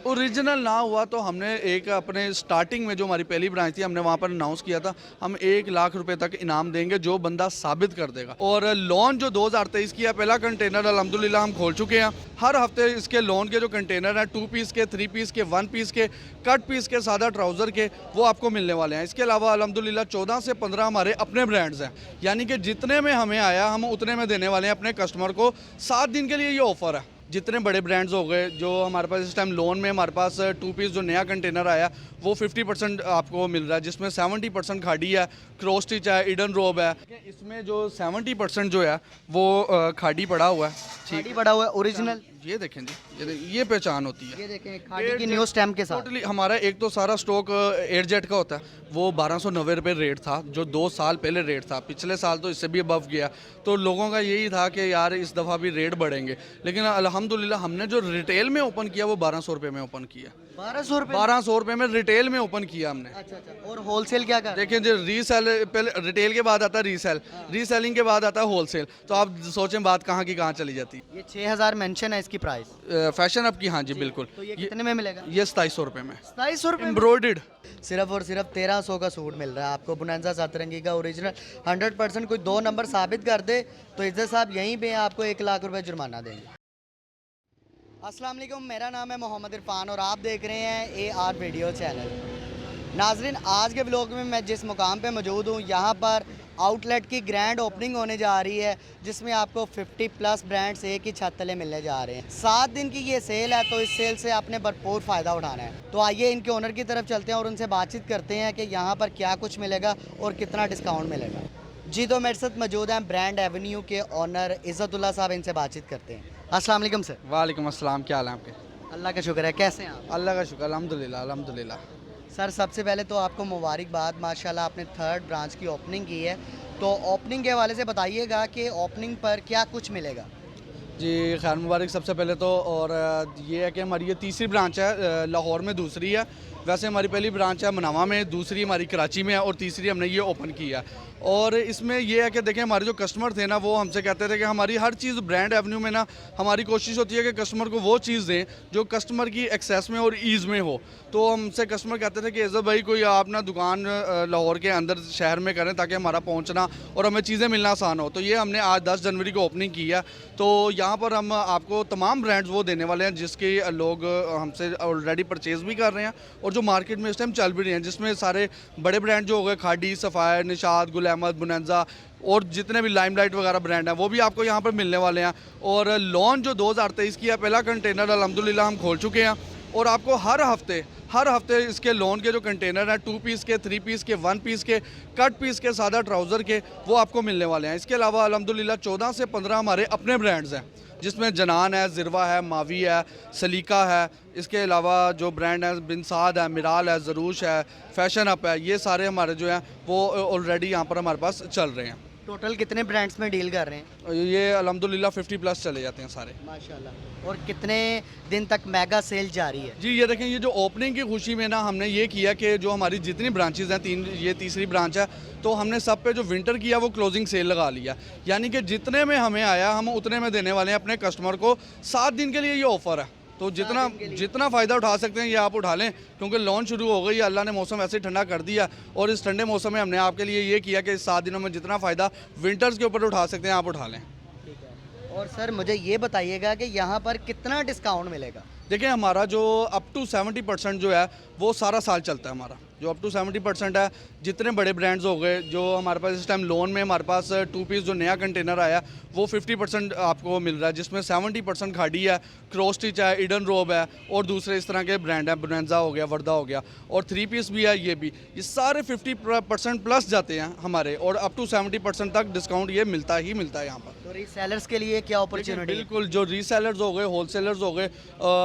Original ना हुआ तो हमने एक अपने स्टार्टिंग में जो हमारी पहली ब्रांच थी हमने वहाँ पर अनाउंस किया था हम 1 लाख रुपए तक इनाम देंगे जो बंदा साबित कर देगा। और लोन जो 2023 की है पहला कंटेनर अल्हम्दुलिल्लाह हम खोल चुके हैं। हर हफ्ते इसके लोन के जो कंटेनर हैं 2 पीस के, 3 पीस के, 1 पीस के, कट पीस के, सादा ट्राउज़र के, वो आपको मिलने वाले हैं। इसके अलावा अल्हम्दुलिल्लाह 14 से 15 हमारे अपने ब्रांड्स हैं, यानी कि जितने में हमें आया हम उतने में देने वाले हैं अपने कस्टमर को। 7 दिन के लिए ये ऑफ़र है। जितने बड़े ब्रांड्स हो गए जो हमारे पास इस टाइम लोन में हमारे पास 2 पीस जो नया कंटेनर आया वो 50% आपको मिल रहा है, जिसमें 70% खाड़ी है, क्रॉस स्टिच है, इडन रोब है। इसमें जो 70% जो है वो खाड़ी पड़ा हुआ है। खाड़ी पड़ा हुआ है ओरिजिनल। ये देखें जी, ये पहचान होती है। ये देखें खाड़ी की न्यू स्टैम्प के साथ। टोटली हमारा एक तो सारा स्टॉक एयरजेट का होता है, वो 1290 रुपये रेट था जो 2 साल पहले रेट था। पिछले साल तो इससे भी अबव गया, तो लोगों का यही था कि यार इस दफ़ा भी रेट बढ़ेंगे, लेकिन अल्हम्दुलिल्लाह हमने जो रिटेल में ओपन किया वो 1200 रुपये में ओपन किया। 1200 रुपये। 1200 रुपये में रिटेल में ओपन किया हमने। अच्छा अच्छा। और होलसेल क्या कर? देखिए जो रीसेल, पहले रिटेल के बाद आता है रीसेल, रीसेलिंग के बाद आता है होलसेल, तो आप सोचें बात कहाँ की कहाँ चली जाती है। ये 6000 मेंशन है इसकी प्राइस। फैशन अप की, हाँ जी बिल्कुल। तो ये कितने में मिलेगा? ये 2700 रुपये में 2700 रुपये एम्ब्रॉयडर्ड। सिर्फ और सिर्फ 1300 का सूट मिल रहा है आपको। बोनांजा सतरंगी का ओरिजिनल 100%। कोई 2 नंबर साबित कर दे तो इज्जत साहब यहीं पे आपको 1 लाख रुपए जुर्माना देंगे। अस्सलाम वालेकुम, मेरा नाम है मोहम्मद इरफान और आप देख रहे हैं AR वीडियो चैनल। नाजरीन, आज के व्लॉग में मैं जिस मुकाम पे मौजूद हूँ यहाँ पर आउटलेट की ग्रैंड ओपनिंग होने जा रही है, जिसमें आपको 50+ ब्रांड्स एक ही छत तले मिलने जा रहे हैं। 7 दिन की ये सेल है, तो इस सेल से आपने भरपूर फ़ायदा उठाना है। तो आइए इनके ओनर की तरफ चलते हैं और उनसे बातचीत करते हैं कि यहाँ पर क्या कुछ मिलेगा और कितना डिस्काउंट मिलेगा। जी, तो मेरे साथ मौजूद हैं ब्रांड एवेन्यू के ओनर इज़्ज़तुल्लाह साहब, इनसे बातचीत करते हैं। अस्सलाम वालेकुम सर। वालेकुम अस्सलाम, क्या हाल है आपके? अल्लाह का शुक्र है, कैसे हैं आप? अल्लाह का शुक्र, अल्हम्दुलिल्लाह अल्हम्दुलिल्लाह। सर सबसे पहले तो आपको मुबारकबाद, माशाल्लाह आपने 3rd ब्रांच की ओपनिंग की है। तो ओपनिंग के हवाले से बताइएगा कि ओपनिंग पर क्या कुछ मिलेगा। जी खैर मुबारक सबसे पहले तो। और ये है कि हमारी ये तीसरी ब्रांच है, लाहौर में दूसरी है। वैसे हमारी पहली ब्रांच है मनावा में, दूसरी हमारी कराची में है और तीसरी हमने ये ओपन की है। और इसमें यह है कि देखें हमारे जो कस्टमर थे ना वो हमसे कहते थे कि हमारी हर चीज़ ब्रांड एवेन्यू में ना हमारी कोशिश होती है कि कस्टमर को वो चीज़ दें जो कस्टमर की एक्सेस में और ईज़ में हो। तो हमसे कस्टमर कहते थे कि इज़्ज़त भाई कोई आप ना दुकान लाहौर के अंदर शहर में करें ताकि हमारा पहुंचना और हमें चीज़ें मिलना आसान हो। तो ये हमने आज 10 जनवरी को ओपनिंग की है। तो यहाँ पर हम आपको तमाम ब्रांड्स वो देने वाले हैं जिसके लोग हमसे ऑलरेडी परचेज़ भी कर रहे हैं और जो मार्केट में इस टाइम चल भी रहे हैं, जिसमें सारे बड़े ब्रांड जो हो गए खाड़ी, सफ़ायर, निशाद, गुल अहमद, बोनांजा और जितने भी लाइमलाइट वगैरह ब्रांड हैं वो भी आपको यहाँ पर मिलने वाले हैं। और लोन जो 2023 की है पहला कंटेनर अल्हम्दुलिल्लाह हम खोल चुके हैं और आपको हर हफ्ते इसके लोन के जो कंटेनर हैं 2 पीस के, 3 पीस के, 1 पीस के, कट पीस के, सादा ट्राउज़र के, वो आपको मिलने वाले हैं। इसके अलावा अल्हम्दुलिल्लाह 14 से 15 हमारे अपने ब्रांड्स हैं, जिसमें जनान है, ज़िरवा है, मावी है, सलीका है। इसके अलावा जो ब्रांड है बिन साद है, मिराल है, ज़रूश है, फैशन अप है, ये सारे हमारे जो हैं वो ऑलरेडी यहाँ पर हमारे पास चल रहे हैं। टोटल कितने ब्रांड्स में डील कर रहे हैं? ये अल्हम्दुलिल्लाह 50+ चले जाते हैं सारे माशाल्लाह। और कितने दिन तक मेगा सेल जारी है? जी ये देखें, ये जो ओपनिंग की खुशी में ना हमने ये किया कि जो हमारी जितनी ब्रांचेज़ हैं, ये तीसरी ब्रांच है, तो हमने सब पे जो विंटर किया वो क्लोजिंग सेल लगा लिया, यानी कि जितने में हमें आया हम उतने में देने वाले हैं अपने कस्टमर को। 7 दिन के लिए ये ऑफ़र है, तो जितना फ़ायदा उठा सकते हैं ये आप उठा लें, क्योंकि लॉन्च शुरू हो गई है। अल्लाह ने मौसम ऐसे ठंडा कर दिया और इस ठंडे मौसम में हमने आपके लिए ये किया कि इस 7 दिनों में जितना फ़ायदा विंटर्स के ऊपर उठा सकते हैं आप उठा लें। और सर मुझे ये बताइएगा कि यहाँ पर कितना डिस्काउंट मिलेगा? देखिए हमारा जो अप टू 70% जो है वो सारा साल चलता है। हमारा जो अप टू 70% है, जितने बड़े ब्रांड्स हो गए जो हमारे पास इस टाइम लोन में हमारे पास 2 पीस जो नया कंटेनर आया वो 50% आपको मिल रहा है, जिसमें 70% खाड़ी है, क्रॉस स्टिच है, इडन रोब है और दूसरे इस तरह के ब्रांड हैं, बोनांजा हो गया, वर्दा हो गया और 3 पीस भी है। ये भी ये सारे 50% प्लस जाते हैं हमारे और अप टू 70% तक डिस्काउंट ये मिलता ही मिलता है यहाँ पर। तो रीसेलर्स के लिए क्या अपॉर्चुनिटी? बिल्कुल, जो रीसेलर्स हो गए, होलसेलर्स हो गए,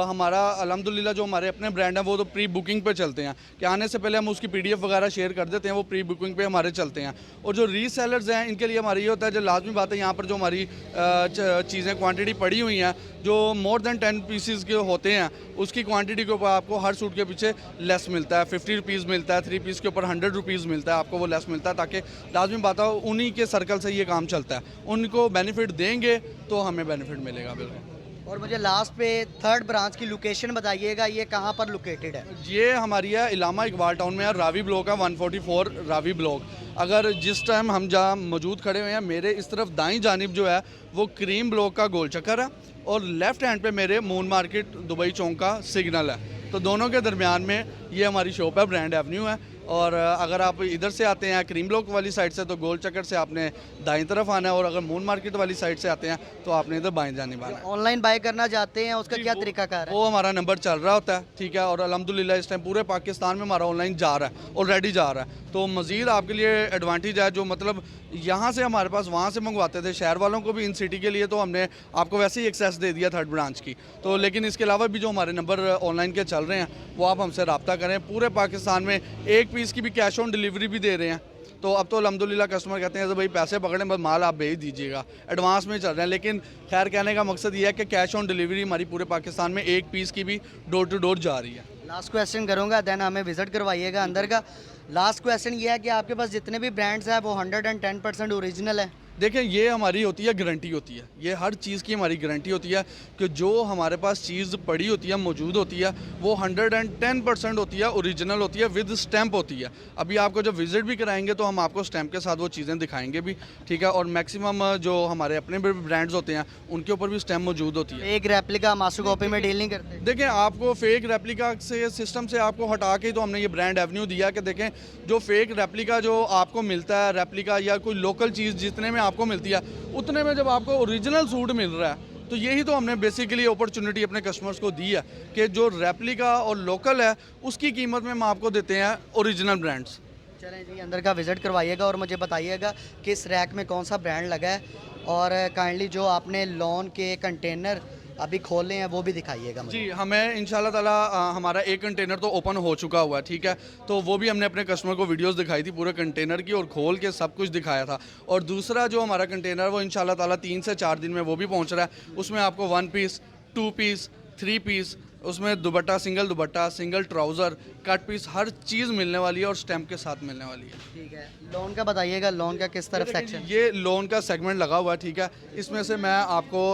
हमारा अल्हम्दुलिल्लाह जो हमारे अपने ब्रांड हैं वो तो प्री बुकिंग पे चलते हैं कि आने से पहले हम उसकी PDF वगैरह शेयर कर देते हैं, वो प्री बुकिंग पे हमारे चलते हैं। और जो रीसेलर्स हैं इनके लिए हमारी ये होता है, जो लाजमी बात है यहाँ पर जो हमारी चीज़ें क्वांटिटी पड़ी हुई हैं जो मोर देन 10 पीसीज के होते हैं, उसकी क्वांटिटी के ऊपर आपको हर सूट के पीछे लेस मिलता है। 50 रुपीज़ मिलता है, 3 पीस के ऊपर 100 रुपीज़ मिलता है, आपको वो लेस मिलता है, ताकि लाजमी बात है उन्हीं के सर्कल से ये काम चलता है। उनको बेनिफिट देंगे तो हमें बेनिफिट मिलेगा। बिल्कुल। और मुझे लास्ट पे थर्ड ब्रांच की लोकेशन बताइएगा, ये कहाँ पर लोकेटेड है? ये हमारी है इलामा इकबाल टाउन में है, रावी ब्लॉक है 144 रावी ब्लॉक। अगर जिस टाइम हम जहाँ मौजूद खड़े हुए हैं, मेरे इस तरफ दाईं जानिब जो है वो क्रीम ब्लॉक का गोल चक्कर है और लेफ़्ट हैंड पे मेरे मून मार्केट दुबई चौक का सिग्नल है। तो दोनों के दरमियान में ये हमारी शॉप है, ब्रांड एवेन्यू है। और अगर आप इधर से आते हैं क्रीम ब्लॉक वाली साइड से तो गोल चक्कर से आपने दाईं तरफ आना है, और अगर मून मार्केट वाली साइड से आते हैं तो आपने इधर बाएं जानिब आना है। ऑनलाइन बाय करना चाहते हैं उसका जी, क्या तरीकाकार है? वो हमारा नंबर चल रहा होता है, ठीक है। और अल्हम्दुलिल्लाह इस टाइम पूरे पाकिस्तान में हमारा ऑनलाइन जा रहा है, ऑलरेडी जा रहा है। तो मज़ीद आपके लिए एडवांटेज है, जो मतलब यहाँ से हमारे पास वहाँ से मंगवाते थे शहर वालों को भी इन सिटी के लिए, तो हमने आपको वैसे ही एक्सेस दे दिया थर्ड ब्रांच की। तो लेकिन इसके अलावा भी जो हमारे नंबर ऑनलाइन के चल रहे हैं वो आप हमसे रब्ता करें। पूरे पाकिस्तान में एक पीस की भी कैश ऑन डिलीवरी भी दे रहे हैं। तो अब तो अल्हम्दुलिल्लाह कस्टमर कहते हैं तो भाई पैसे पकड़ें, बस माल आप भेज दीजिएगा, एडवांस में चल रहे हैं। लेकिन खैर कहने का मकसद ये है कि कैश ऑन डिलीवरी हमारी पूरे पाकिस्तान में एक पीस की भी डोर टू डोर जा रही है। लास्ट क्वेश्चन करूँगा, देन हमें विजिट करवाइएगा अंदर का। लास्ट क्वेश्चन ये है कि आपके पास जितने भी ब्रांड्स हैं वो 110% ओरिजिनल है? देखें, ये हमारी होती है गारंटी होती है, ये हर चीज़ की हमारी गारंटी होती है कि जो हमारे पास चीज़ पड़ी होती है, मौजूद होती है, वो 110% होती है, ओरिजिनल होती है, विद स्टैंप होती है। अभी आपको जब विज़िट भी कराएंगे तो हम आपको स्टैंप के साथ वो चीज़ें दिखाएंगे भी, ठीक है। और मैक्सिमम जो हमारे अपने ब्रांड्स होते हैं उनके ऊपर भी स्टैंप मौजूद होती है। एक रेप्लिका मास्टर कॉपी में डील नहीं करते? देखें, आपको फेक रेप्लिका से सिस्टम से आपको हटा के तो हमने ये ब्रांड एवेन्यू दिया कि देखें जो फेक रेप्लिका जो आपको मिलता है, रेप्लिका या कोई लोकल चीज़ जितने में आपको मिलती है उतने में जब आपको ओरिजिनल सूट मिल रहा है, तो यही तो हमने बेसिकली अपॉर्चुनिटी अपने कस्टमर्स को दी है कि जो रेप्लिका और लोकल है उसकी कीमत में हम आपको देते हैं ओरिजिनल ब्रांड्स। चलें जी, अंदर का विजिट करवाइएगा और मुझे बताइएगा कि इस रैक में कौन सा ब्रांड लगा है, और काइंडली जो आपने लॉन के कंटेनर अभी खोले हैं वो भी दिखाइएगा मुझे। जी, हमें इंशाल्लाह ताला हमारा एक कंटेनर तो ओपन हो चुका हुआ है, ठीक है। तो वो भी हमने अपने कस्टमर को वीडियोस दिखाई थी पूरे कंटेनर की और खोल के सब कुछ दिखाया था। और दूसरा जो हमारा कंटेनर वो इंशाल्लाह ताला 3 से 4 दिन में वो भी पहुंच रहा है। उसमें आपको 1 पीस, 2 पीस, 3 पीस, उसमें dupatta, single trouser, cut piece, हर चीज़ मिलने वाली है और स्टैम्प के साथ मिलने वाली है। ठीक है, लोन का बताइएगा, लोन का किस तरफ सेक्शन? ये लोन का सेगमेंट लगा हुआ है, ठीक है। इसमें से मैं आपको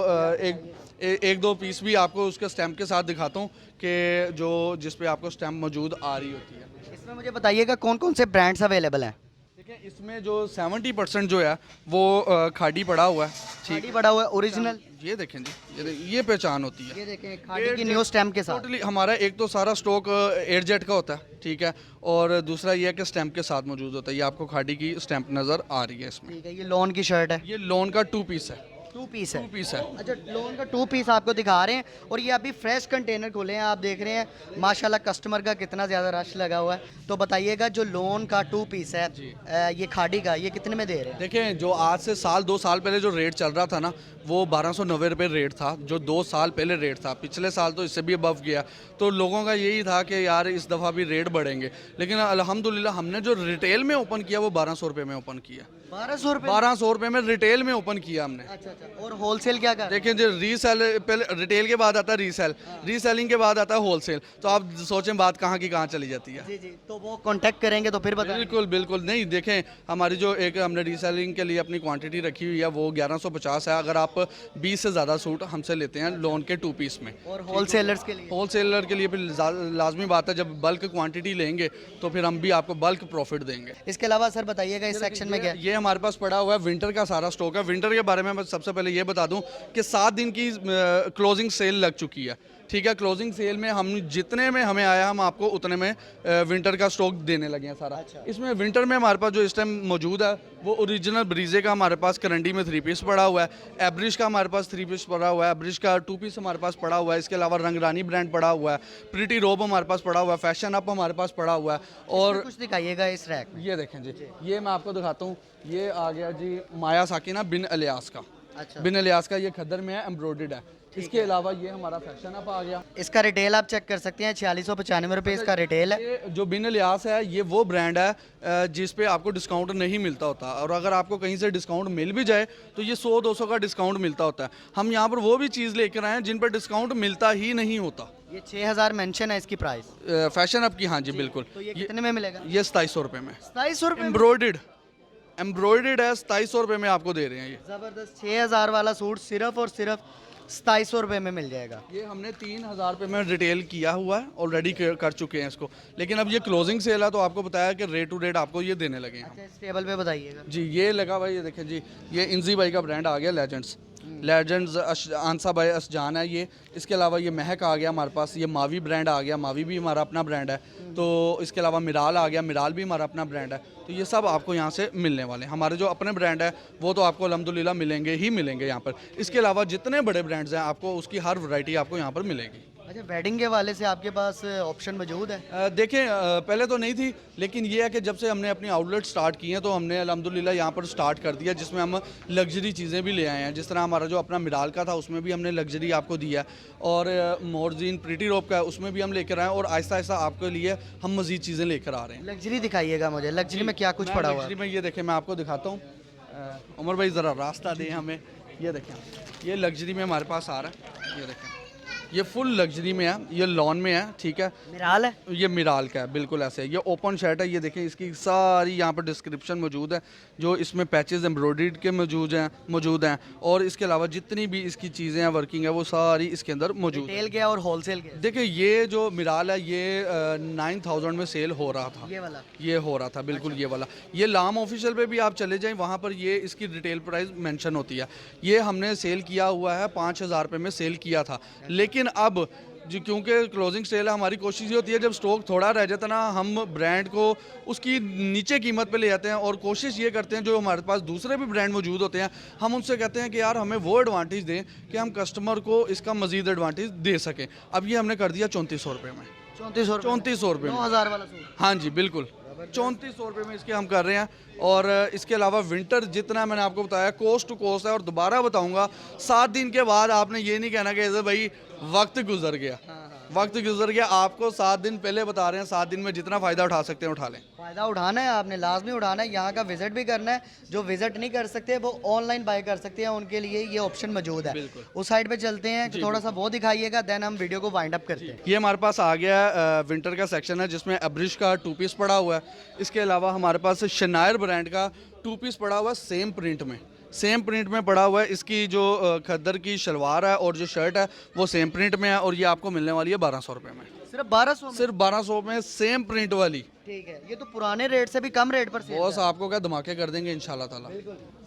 एक दो पीस भी आपको उसके स्टैम्प के साथ दिखाता हूँ कि जो जिस पे आपको स्टैम्प मौजूद आ रही होती है। इसमें मुझे बताइएगा कौन कौन से ब्रांड्स अवेलेबल हैं? देखिए, इसमें जो 70% जो है वो खाड़ी पड़ा हुआ है, ठीक खाड़ी पड़ा हुआ है ओरिजिनल। ये देखें जी, ये पहचान होती है। ये देखें खाड़ी की न्यू स्टैम्प के साथ। टोटली हमारा एक तो सारा स्टॉक एयरजेट का होता है, ठीक है। और दूसरा ये है कि स्टैम्प के साथ मौजूद होता है। ये आपको खाड़ी की स्टैम्प नज़र आ रही है इसमें। ठीक है, ये लोन की शर्ट है, ये लोन का 2 पीस है। 2 पीस है। 2 पीस है। अच्छा, लोन का 2 पीस आपको दिखा रहे हैं, और ये अभी फ्रेश कंटेनर खोले हैं, आप देख रहे हैं माशाल्लाह कस्टमर का कितना ज़्यादा रश लगा हुआ है। तो बताइएगा जो लोन का 2 पीस है ये खाड़ी का, ये कितने में दे रहे हैं? देखें, जो आज से 2 साल पहले जो रेट चल रहा था ना, वो 1290 रुपये रेट था, जो 2 साल पहले रेट था। पिछले साल तो इससे भी अबव गया। तो लोगों का यही था कि यार इस दफ़ा भी रेट बढ़ेंगे, लेकिन अल्हम्दुलिल्लाह हमने जो रिटेल में ओपन किया वो 1200 रुपये में ओपन किया। 1200 रुपये? 1200 रुपये में रिटेल में ओपन किया हमने। अच्छा अच्छा, और होलसेल क्या कर? देखिए, जो रीसेल, पहले रिटेल के बाद आता है रीसेल, रीसेलिंग के बाद आता है होलसेल। तो आप सोचें बात कहाँ की कहाँ चली जाती है। जी जी, तो वो कांटेक्ट करेंगे तो फिर बताएं। बिल्कुल बिल्कुल, नहीं देखें, हमारी जो एक हमने रीसेलिंग के लिए अपनी क्वांटिटी रखी हुई है वो 1150 है। अगर आप 20 से ज़्यादा सूट हमसे लेते हैं लोन के 2 पीस में। और होलसेलर्स के लिए? होलसेलर के लिए भी लाजमी बात है, जब बल्क क्वांटिटी लेंगे तो फिर हम भी आपको बल्क प्रॉफिट देंगे। इसके अलावा सर बताइएगा इस सेक्शन में क्या है? ये हमारे पास पड़ा हुआ है विंटर का सारा स्टॉक है। विंटर के बारे में मैं सबसे पहले ये बता दूं कि 7 दिन की क्लोजिंग सेल लग चुकी है, ठीक है। क्लोजिंग सेल में हम जितने में हमें आया हम आपको उतने में विंटर का स्टॉक देने लगे हैं सारा। इसमें विंटर में हमारे पास जो इस टाइम मौजूद है वो ओरिजिनल ब्रीजे का हमारे पास करंडी में 3 पीस पड़ा हुआ है, एब्रिश का हमारे पास 3 पीस पड़ा हुआ है, एब्रिश का 2 पीस हमारे पास पड़ा हुआ है। इसके अलावा रंगरानी ब्रांड पड़ा हुआ है, प्रिटी रोब हमारे पास पड़ा हुआ है, फैशन अप हमारे पास पड़ा हुआ है। और कुछ दिखाइएगा इस रैक में। ये देखें जी, ये मैं आपको दिखाता हूँ। ये आ गया जी माया साकिना बिन अलियास का। अच्छा, बिन अलियास का ये खद्दर में है, एम्ब्रॉयडर्ड है। इसके अलावा ये हमारा फैशन अप आ गया। इसका रिटेल आप चेक कर सकते हैं, 4695 रुपये इसका रिटेल है। ये जो बिन अलियास है ये वो ब्रांड है जिस पे आपको डिस्काउंट नहीं मिलता होता, और अगर आपको कहीं से डिस्काउंट मिल भी जाए तो ये 100-200 का डिस्काउंट मिलता होता है। हम यहाँ पर वो भी चीज़ लेकर आए हैं जिन पर डिस्काउंट मिलता ही नहीं होता। ये 6000 मेंशन है इसकी प्राइस। फैशन अप की, हाँ जी बिल्कुल। तो ये कितने में मिलेगा? ये 2700 रुपये में। 2700 रुपये? एम्ब्रॉयडर्ड है, 2700 रुपये में आपको दे रहे हैं ये। ज़बरदस्त, 6000 वाला सूट सिर्फ और सिर्फ 2700 रुपये में मिल जाएगा। ये हमने 3000 रुपये में रिटेल किया हुआ है, ऑलरेडी कर चुके हैं इसको, लेकिन अब ये क्लोजिंग सेल है तो आपको बताया कि रेट टू रेट आपको ये देने लगे हैं हम। अच्छा, इस टेबल पे बताइएगा। जी ये लगा भाई, ये देखें जी, ये इंजी भाई का ब्रांड आ गया लेजेंड्स आंसा भाई अशजान है ये। इसके अलावा ये महक आ गया हमारे पास, ये मावी ब्रांड आ गया, मावी भी हमारा अपना ब्रांड है। तो इसके अलावा मिराल आ गया, मिराल भी हमारा अपना ब्रांड है। तो ये सब आपको यहाँ से मिलने वाले हैं। हमारे जो अपने ब्रांड है वो तो आपको अल्हम्दुलिल्लाह मिलेंगे ही मिलेंगे यहाँ पर। इसके अलावा जितने बड़े ब्रांड्स हैं आपको उसकी हर वैरायटी आपको यहाँ पर मिलेगी। अच्छा, वेडिंग के वाले से आपके पास ऑप्शन मौजूद है? देखें पहले तो नहीं थी, लेकिन ये है कि जब से हमने अपनी आउटलेट स्टार्ट की हैं तो हमने अल्हम्दुलिल्लाह यहाँ पर स्टार्ट कर दिया, जिसमें हम लग्जरी चीज़ें भी ले आए हैं। जिस तरह हमारा जो अपना मिराल का था उसमें भी हमने लग्जरी आपको दिया है, और मोरजीन प्रीटी रोप का है उसमें भी हम लेकर आए, और आहिस्ता आहिस्ता आपके लिए हम मज़ीद चीज़ें लेकर आ रहे हैं। लग्जरी दिखाइएगा मुझे, लग्जरी में क्या कुछ पड़ा हुआ है? लग्जरी में ये देखें, मैं आपको दिखाता हूँ। उमर भाई ज़रा रास्ता दें हमें। ये देखें, ये लग्जरी में हमारे पास आ रहा है। ये देखें, ये फुल लग्जरी में है, ये लॉन में है, ठीक है। मिराल है? ये मिराल का है, बिल्कुल ऐसे है। ये ओपन शर्ट है, ये देखें इसकी सारी यहाँ पर डिस्क्रिप्शन मौजूद है, जो इसमें पैचेस एम्ब्रॉयडर्ड के मौजूद हैं, और इसके अलावा जितनी भी इसकी चीज़ें हैं वर्किंग है वो सारी इसके अंदर मौजूद है। रिटेल के और होलसेल के? देखिए ये जो मिराल है ये 9000 में सेल हो रहा था, ये वाला? ये हो रहा था बिल्कुल। ये वाला, ये लाम ऑफिशियल पे भी आप चले जाएं, वहाँ पर ये इसकी रिटेल प्राइस मेंशन होती है। ये हमने सेल किया हुआ है 5000 रुपये में सेल किया था, लेकिन अब जी क्योंकि क्लोजिंग सेल है, हमारी कोशिश ये होती है जब स्टॉक थोड़ा रह जाता ना, हम ब्रांड को उसकी नीचे कीमत पे ले आते हैं, और कोशिश ये करते हैं जो हमारे पास दूसरे भी ब्रांड मौजूद होते हैं हम उनसे कहते हैं कि यार हमें वो एडवांटेज दें कि हम कस्टमर को इसका मजीद एडवांटेज दे सकें। अब ये हमने कर दिया 3400 रुपये में। 3400 रुपये में 9000 वाला सूट? हाँ जी बिल्कुल, 3400 रुपये में इसके हम कर रहे हैं। और इसके अलावा विंटर जितना मैंने आपको बताया कोस्ट टू कोस्ट है, और दोबारा बताऊंगा 7 दिन के बाद आपने ये नहीं कहना कि ऐसे भाई वक्त गुजर गया। वक्त गुजर गया, आपको 7 दिन पहले बता रहे हैं, 7 दिन में जितना फ़ायदा उठा सकते हैं उठा लें। फ़ायदा उठाना है आपने, लाजमी उठाना है, यहाँ का विजिट भी करना है। जो विजिट नहीं कर सकते वो ऑनलाइन बाय कर सकते हैं, उनके लिए ये ऑप्शन मौजूद है। उस साइड पे चलते हैं, थोड़ा सा वो दिखाइएगा, देन हम वीडियो को वाइंड अप करते हैं। ये हमारे पास आ गया विंटर का सेक्शन है, जिसमें एब्रिश का 2 पीस पड़ा हुआ है। इसके अलावा हमारे पास शनायर ब्रांड का 2 पीस पड़ा हुआ है, सेम प्रिंट में पड़ा हुआ है। इसकी जो खद्दर की शलवार है और जो शर्ट है वो सेम प्रिंट में है, और ये आपको मिलने वाली है 1200 रुपये में। सिर्फ 1200 में? सिर्फ 1200 में सेम प्रिंट वाली। ठीक है, ये तो पुराने रेट से भी कम रेट पर सेल बॉस आपको क्या धमाके कर देंगे इंशाल्लाह ताला।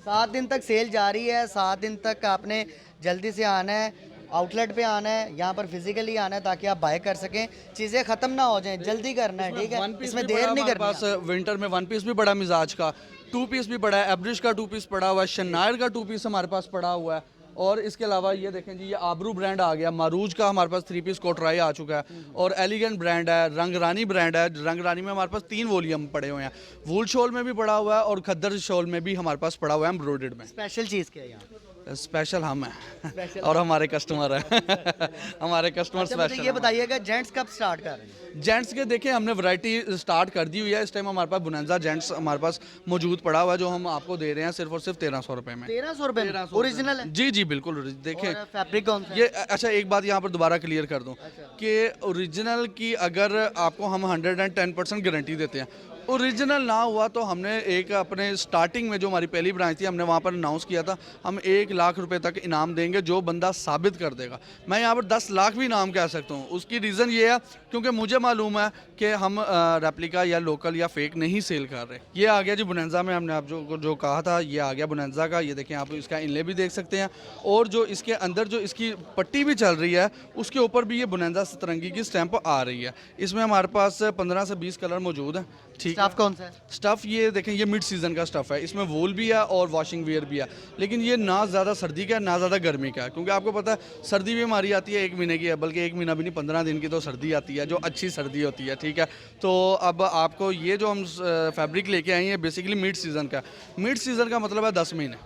7 दिन तक सेल जारी है, 7 दिन तक आपने जल्दी से आना है, आउटलेट पे आना है, यहाँ पर फिजिकली आना है ताकि आप बाय कर सकें, चीज़ें ख़त्म ना हो जाएं, जल्दी करना है, ठीक है? इसमें देर नहीं करनी। पास विंटर में 1 पीस भी बड़ा मिजाज का, 2 पीस भी पड़ा है, एब्रिश का 2 पीस पड़ा हुआ है, शनायर का 2 पीस हमारे पास पड़ा हुआ है। और इसके अलावा ये देखें जी, ये आबरू ब्रांड आ गया, मारूज का हमारे पास 3 पीस कोटराई आ चुका है, और एलिगेंट ब्रांड है, रंगरानी ब्रांड है। रंगरानी में हमारे पास 3 वॉल्यूम पड़े हुए हैं, वूल शॉल में भी पड़ा हुआ है और खद्दर शॉल में भी हमारे पास पड़ा हुआ है एम्ब्रॉयडर्ड में। स्पेशल चीज़ क्या है यहाँ? स्पेशल हम हैं और हमारे कस्टमर हैं हमारे कस्टमर स्पेशल। ये बताइएगा जेंट्स कब स्टार्ट कर रहे हैं? जेंट्स के देखें हमने वैरायटी स्टार्ट कर दी हुई है। इस टाइम हमारे पास बुनंजा जेंट्स हमारे पास मौजूद पड़ा हुआ है, जो हम आपको दे रहे हैं सिर्फ और सिर्फ 1300 रुपये में। 1300 रुपये ओरिजिनल है? जी जी बिल्कुल। देखें फैब्रिक कौन सा है? ये अच्छा एक बात यहाँ पर दोबारा क्लियर कर दूँ कि ओरिजिनल की अगर आपको हम 110% गारंटी देते हैं, ओरिजिनल ना हुआ तो हमने एक अपने स्टार्टिंग में जो हमारी पहली ब्रांच थी हमने वहाँ पर अनाउंस किया था हम 1 लाख रुपए तक इनाम देंगे जो बंदा साबित कर देगा। मैं यहाँ पर 10 लाख भी इनाम कह सकता हूँ। उसकी रीज़न ये है क्योंकि मुझे मालूम है कि हम रेप्लिका या लोकल या फेक नहीं सेल कर रहे। ये आ गया जी बुनंजा में, हमने आप जो कहा था ये आ गया बुनंजा का। ये देखें आप इसका इनले भी देख सकते हैं, और जो इसके अंदर जो इसकी पट्टी भी चल रही है उसके ऊपर भी ये बुनंजा सतरंगी की स्टैंप आ रही है। इसमें हमारे पास 15 से 20 कलर मौजूद हैं। ठीक, स्टफ कौन सा है? स्टफ़ ये देखें ये मिड सीज़न का स्टफ़ है, इसमें वूल भी है और वॉशिंग वेयर भी है, लेकिन ये ना ज़्यादा सर्दी का है ना ज़्यादा गर्मी का है, क्योंकि आपको पता है सर्दी भी हमारी आती है 1 महीने की है, बल्कि 1 महीना भी नहीं 15 दिन की तो सर्दी आती है जो अच्छी सर्दी होती है। ठीक है, तो अब आपको ये जो हम फैब्रिक लेके आए हैं बेसिकली मिड सीज़न का। मिड सीज़न का मतलब है 10 महीने,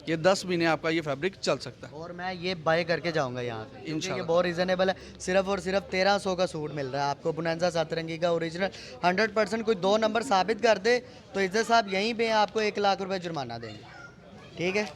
ये 10 महीने आपका ये फैब्रिक चल सकता है। और मैं ये बाय करके जाऊंगा यहाँ से, इंशाल्लाह। ये बहुत रीज़नेबल है। सिर्फ और सिर्फ 1300 का सूट मिल रहा है आपको बुनंजा सतरंगी का ओरिजिनल 100%। कोई 2 नंबर साबित कर दे तो इज्जत साहब यहीं पे आपको 1 लाख रुपए जुर्माना देंगे। ठीक है,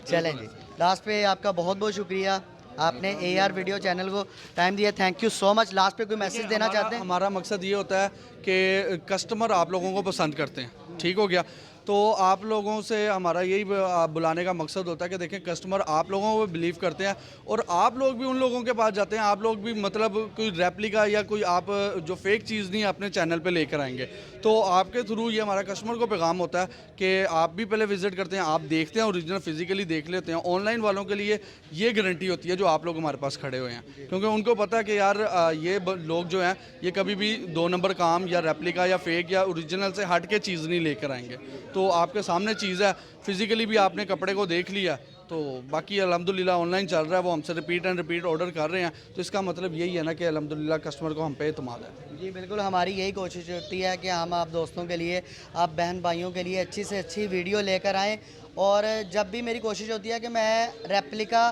चलें जी। लास्ट पे आपका बहुत बहुत शुक्रिया, आपने AR वीडियो चैनल को टाइम दिया, thank you so much. Last पे कोई मैसेज देना चाहते हैं? हमारा मकसद ये होता है कि कस्टमर आप लोगों को पसंद करते हैं, ठीक हो गया। तो आप लोगों से हमारा यही बुलाने का मकसद होता है कि देखें कस्टमर आप लोगों को बिलीव करते हैं और आप लोग भी उन लोगों के पास जाते हैं, आप लोग भी मतलब कोई रेप्लिका या कोई आप जो फेक चीज़ नहीं अपने चैनल पे लेकर आएंगे। तो आपके थ्रू ये हमारा कस्टमर को पैगाम होता है कि आप भी पहले विजिट करते हैं, आप देखते हैं, ओरिजिनल फिजिकली देख लेते हैं। ऑनलाइन वालों के लिए ये गारंटी होती है जो आप लोग हमारे पास खड़े हुए हैं, क्योंकि उनको पता है कि यार ये लोग जो हैं ये कभी भी 2 नंबर काम या रेप्लिका या फेक या ओरिजिनल से हट के चीज़ नहीं लेकर आएंगे। तो आपके सामने चीज़ है, फिजिकली भी आपने कपड़े को देख लिया, तो बाकी अल्हम्दुलिल्लाह ऑनलाइन चल रहा है, वो हमसे रिपीट एंड रिपीट ऑर्डर कर रहे हैं। तो इसका मतलब यही है ना कि अल्हम्दुलिल्लाह कस्टमर को हम पे एतमाद है। जी बिल्कुल, हमारी यही कोशिश होती है कि हम आप दोस्तों के लिए, आप बहन भाइयों के लिए अच्छी से अच्छी वीडियो लेकर आएँ। और जब भी मेरी कोशिश होती है कि मैं रेप्लिका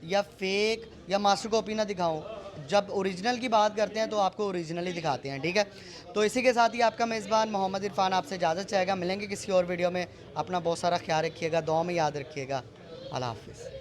या फेक या मास्टर कॉपी ना दिखाऊं, जब ओरिजिनल की बात करते हैं तो आपको ओरिजिनल ही दिखाते हैं, ठीक है। तो इसी के साथ ही आपका मेज़बान मोहम्मद इरफान आपसे इजाज़त चाहेगा। मिलेंगे किसी और वीडियो में। अपना बहुत सारा ख्याल रखिएगा, दुआ में याद रखिएगा। अल्लाह हाफ़िज़।